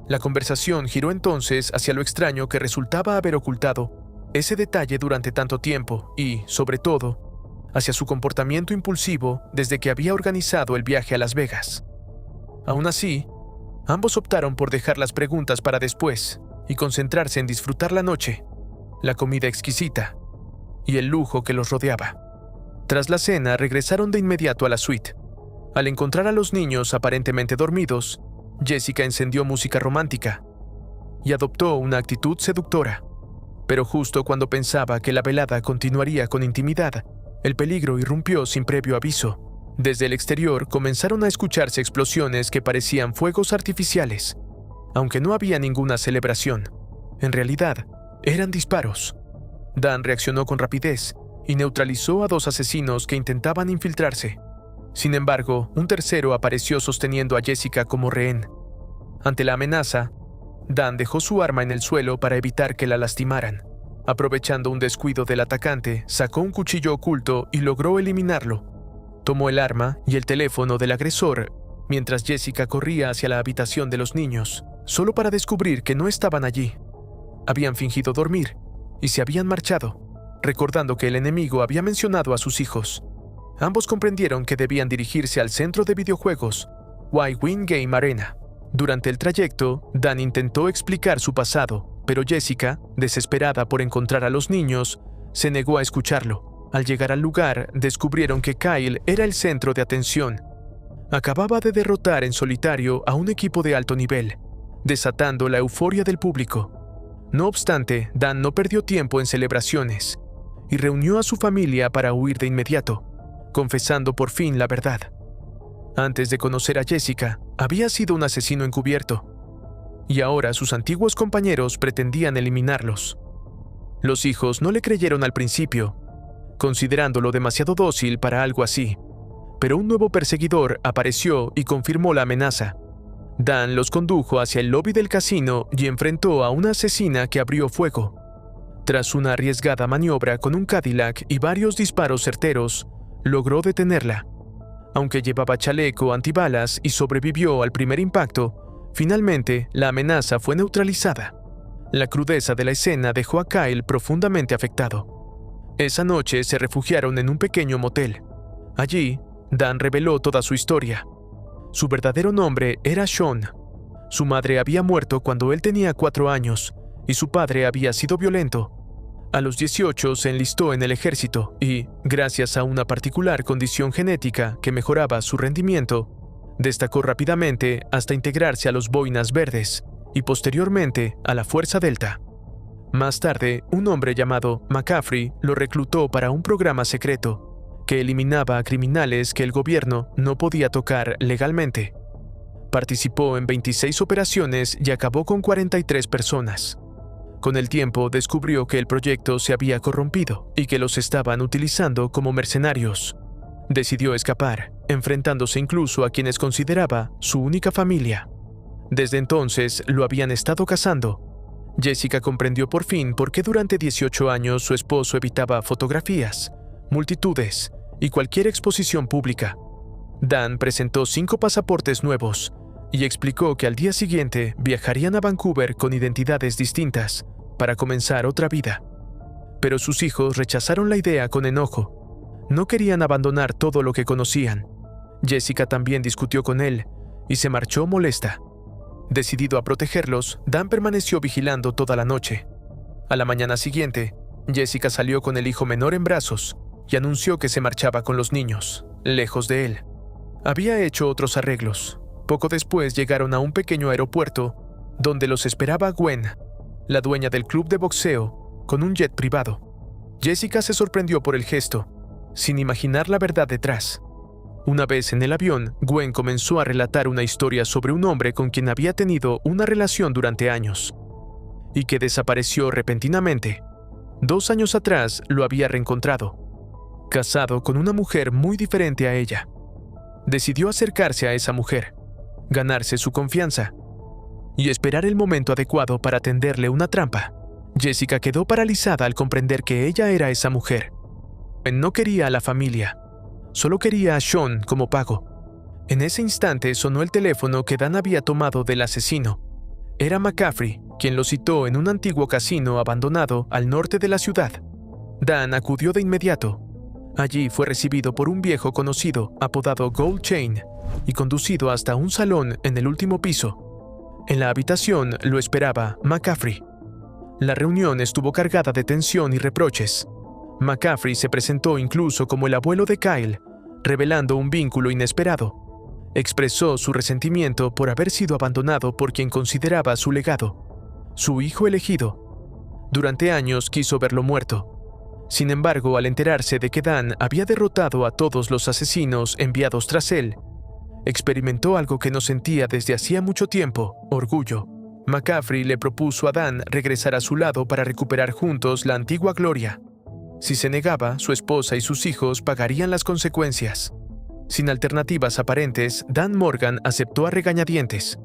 La conversación giró entonces hacia lo extraño que resultaba haber ocultado ese detalle durante tanto tiempo y, sobre todo, hacia su comportamiento impulsivo desde que había organizado el viaje a Las Vegas. Aún así, ambos optaron por dejar las preguntas para después y concentrarse en disfrutar la noche, la comida exquisita y el lujo que los rodeaba. Tras la cena, regresaron de inmediato a la suite. Al encontrar a los niños aparentemente dormidos, Jessica encendió música romántica y adoptó una actitud seductora. Pero justo cuando pensaba que la velada continuaría con intimidad, el peligro irrumpió sin previo aviso. Desde el exterior comenzaron a escucharse explosiones que parecían fuegos artificiales, aunque no había ninguna celebración. En realidad, eran disparos. Dan reaccionó con rapidez y neutralizó a 2 asesinos que intentaban infiltrarse. Sin embargo, un tercero apareció sosteniendo a Jessica como rehén. Ante la amenaza, Dan dejó su arma en el suelo para evitar que la lastimaran. Aprovechando un descuido del atacante, sacó un cuchillo oculto y logró eliminarlo. Tomó el arma y el teléfono del agresor mientras Jessica corría hacia la habitación de los niños, solo para descubrir que no estaban allí. Habían fingido dormir y se habían marchado, recordando que el enemigo había mencionado a sus hijos. Ambos comprendieron que debían dirigirse al centro de videojuegos, Y-Wing Game Arena. Durante el trayecto, Dan intentó explicar su pasado, pero Jessica, desesperada por encontrar a los niños, se negó a escucharlo. Al llegar al lugar, descubrieron que Kyle era el centro de atención. Acababa de derrotar en solitario a un equipo de alto nivel, desatando la euforia del público. No obstante, Dan no perdió tiempo en celebraciones y reunió a su familia para huir de inmediato, confesando por fin la verdad. Antes de conocer a Jessica, había sido un asesino encubierto, y ahora sus antiguos compañeros pretendían eliminarlos. Los hijos no le creyeron al principio, considerándolo demasiado dócil para algo así, pero un nuevo perseguidor apareció y confirmó la amenaza. Dan los condujo hacia el lobby del casino y enfrentó a una asesina que abrió fuego. Tras una arriesgada maniobra con un Cadillac y varios disparos certeros, logró detenerla. Aunque llevaba chaleco antibalas y sobrevivió al primer impacto, finalmente la amenaza fue neutralizada. La crudeza de la escena dejó a Kyle profundamente afectado. Esa noche se refugiaron en un pequeño motel. Allí, Dan reveló toda su historia. Su verdadero nombre era Sean. Su madre había muerto cuando él tenía 4 años y su padre había sido violento. A los 18 se enlistó en el ejército y, gracias a una particular condición genética que mejoraba su rendimiento, destacó rápidamente hasta integrarse a los Boinas Verdes y posteriormente a la Fuerza Delta. Más tarde, un hombre llamado McCaffrey lo reclutó para un programa secreto que eliminaba a criminales que el gobierno no podía tocar legalmente. Participó en 26 operaciones y acabó con 43 personas. Con el tiempo descubrió que el proyecto se había corrompido y que los estaban utilizando como mercenarios. Decidió escapar, enfrentándose incluso a quienes consideraba su única familia. Desde entonces lo habían estado cazando. Jessica comprendió por fin por qué durante 18 años su esposo evitaba fotografías, multitudes y cualquier exposición pública. Dan presentó 5 pasaportes nuevos y explicó que al día siguiente viajarían a Vancouver con identidades distintas para comenzar otra vida. Pero sus hijos rechazaron la idea con enojo. No querían abandonar todo lo que conocían. Jessica también discutió con él y se marchó molesta. Decidido a protegerlos, Dan permaneció vigilando toda la noche. A la mañana siguiente, Jessica salió con el hijo menor en brazos y anunció que se marchaba con los niños, lejos de él. Había hecho otros arreglos. Poco después llegaron a un pequeño aeropuerto donde los esperaba Gwen, la dueña del club de boxeo, con un jet privado. Jessica se sorprendió por el gesto, sin imaginar la verdad detrás. Una vez en el avión, Gwen comenzó a relatar una historia sobre un hombre con quien había tenido una relación durante años y que desapareció repentinamente. 2 años atrás lo había reencontrado, casado con una mujer muy diferente a ella. Decidió acercarse a esa mujer, ganarse su confianza y esperar el momento adecuado para tenderle una trampa. Jessica quedó paralizada al comprender que ella era esa mujer. No quería a la familia, solo quería a Sean como pago. En ese instante sonó el teléfono que Dan había tomado del asesino. Era McCaffrey quien lo citó en un antiguo casino abandonado al norte de la ciudad. Dan acudió de inmediato. Allí fue recibido por un viejo conocido apodado Gold Chain y conducido hasta un salón en el último piso. En la habitación lo esperaba McCaffrey. La reunión estuvo cargada de tensión y reproches. McCaffrey se presentó incluso como el abuelo de Kyle, revelando un vínculo inesperado. Expresó su resentimiento por haber sido abandonado por quien consideraba su legado, su hijo elegido. Durante años quiso verlo muerto. Sin embargo, al enterarse de que Dan había derrotado a todos los asesinos enviados tras él, experimentó algo que no sentía desde hacía mucho tiempo: orgullo. McCaffrey le propuso a Dan regresar a su lado para recuperar juntos la antigua gloria. Si se negaba, su esposa y sus hijos pagarían las consecuencias. Sin alternativas aparentes, Dan Morgan aceptó a regañadientes.